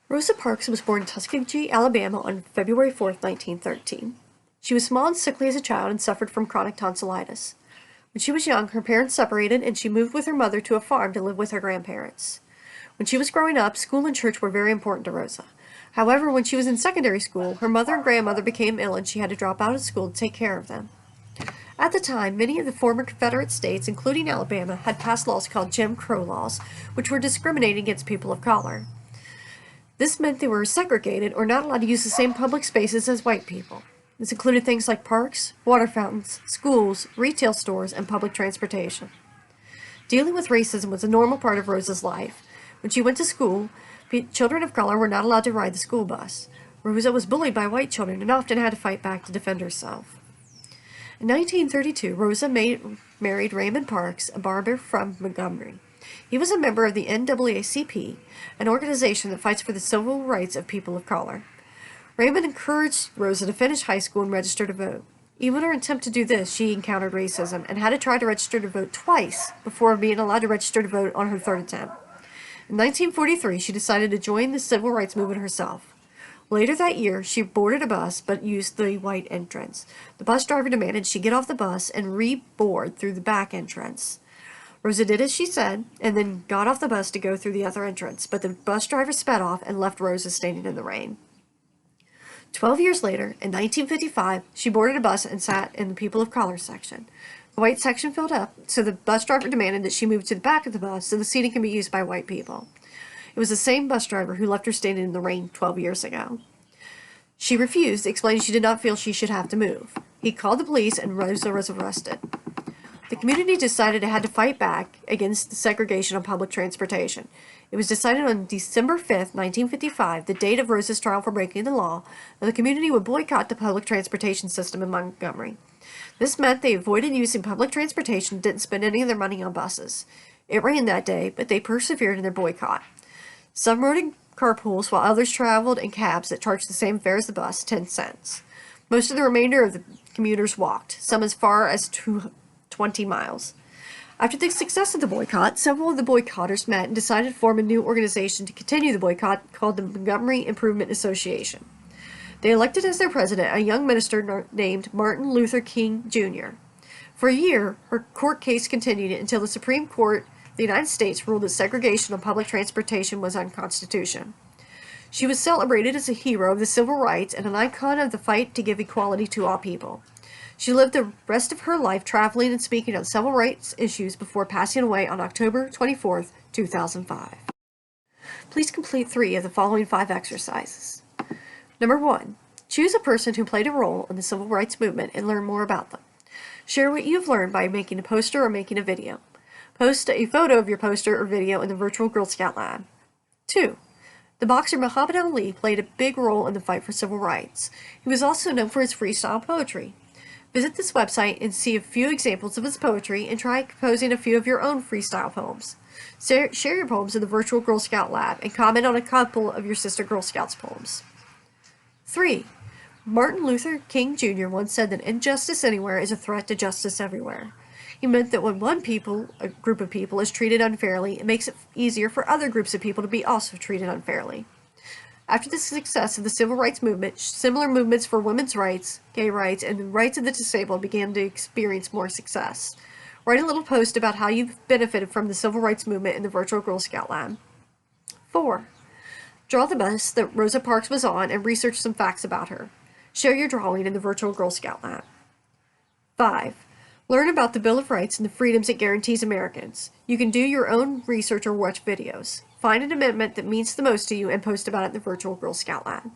Rosa Parks was born in Tuskegee, Alabama on February 4, 1913. She was small and sickly as a child and suffered from chronic tonsillitis. When she was young, her parents separated and she moved with her mother to a farm to live with her grandparents. When she was growing up, school and church were very important to Rosa. However, when she was in secondary school, her mother and grandmother became ill and she had to drop out of school to take care of them. At the time, many of the former Confederate states, including Alabama, had passed laws called Jim Crow laws, which were discriminating against people of color. This meant they were segregated or not allowed to use the same public spaces as white people. This included things like parks, water fountains, schools, retail stores, and public transportation. Dealing with racism was a normal part of Rosa's life. When she went to school, children of color were not allowed to ride the school bus. Rosa was bullied by white children and often had to fight back to defend herself. In 1932, Rosa married Raymond Parks, a barber from Montgomery. He was a member of the NAACP, an organization that fights for the civil rights of people of color. Raymond encouraged Rosa to finish high school and register to vote. Even in her attempt to do this, she encountered racism and had to try to register to vote twice before being allowed to register to vote on her third attempt. In 1943, she decided to join the civil rights movement herself. Later that year, she boarded a bus but used the white entrance. The bus driver demanded she get off the bus and re-board through the back entrance. Rosa did as she said, and then got off the bus to go through the other entrance, but the bus driver sped off and left Rosa standing in the rain. 12 years later, in 1955, she boarded a bus and sat in the people of color section. The white section filled up, so the bus driver demanded that she move to the back of the bus so the seating can be used by white people. It was the same bus driver who left her standing in the rain 12 years ago. She refused, explaining she did not feel she should have to move. He called the police and Rosa was arrested. The community decided it had to fight back against the segregation on public transportation. It was decided on December 5, 1955, the date of Rosa's trial for breaking the law, that the community would boycott the public transportation system in Montgomery. This meant they avoided using public transportation and didn't spend any of their money on buses. It rained that day, but they persevered in their boycott. Some rode in carpools while others traveled in cabs that charged the same fare as the bus, 10 cents. Most of the remainder of the commuters walked, some as far as 20 miles. After the success of the boycott, several of the boycotters met and decided to form a new organization to continue the boycott called the Montgomery Improvement Association. They elected as their president a young minister named Martin Luther King, Jr. For a year, her court case continued until the Supreme Court of the United States ruled that segregation on public transportation was unconstitutional. She was celebrated as a hero of the civil rights and an icon of the fight to give equality to all people. She lived the rest of her life traveling and speaking on civil rights issues before passing away on October 24, 2005. Please complete 3 of the following 5 exercises. Number 1. Choose a person who played a role in the civil rights movement and learn more about them. Share what you have learned by making a poster or making a video. Post a photo of your poster or video in the virtual Girl Scout Lab. 2. The boxer Muhammad Ali played a big role in the fight for civil rights. He was also known for his freestyle poetry. Visit this website and see a few examples of his poetry and try composing a few of your own freestyle poems. Share your poems in the virtual Girl Scout Lab and comment on a couple of your sister Girl Scouts poems. 3. Martin Luther King Jr. once said that injustice anywhere is a threat to justice everywhere. He meant that when a group of people, is treated unfairly, it makes it easier for other groups of people to be also treated unfairly. After the success of the civil rights movement, similar movements for women's rights, gay rights, and the rights of the disabled began to experience more success. Write a little post about how you've benefited from the civil rights movement in the virtual Girl Scout Lab. 4. Draw the bus that Rosa Parks was on and research some facts about her. Share your drawing in the virtual Girl Scout Lab. 5. Learn about the Bill of Rights and the freedoms it guarantees Americans. You can do your own research or watch videos. Find an amendment that means the most to you and post about it in the virtual Girl Scout Lab.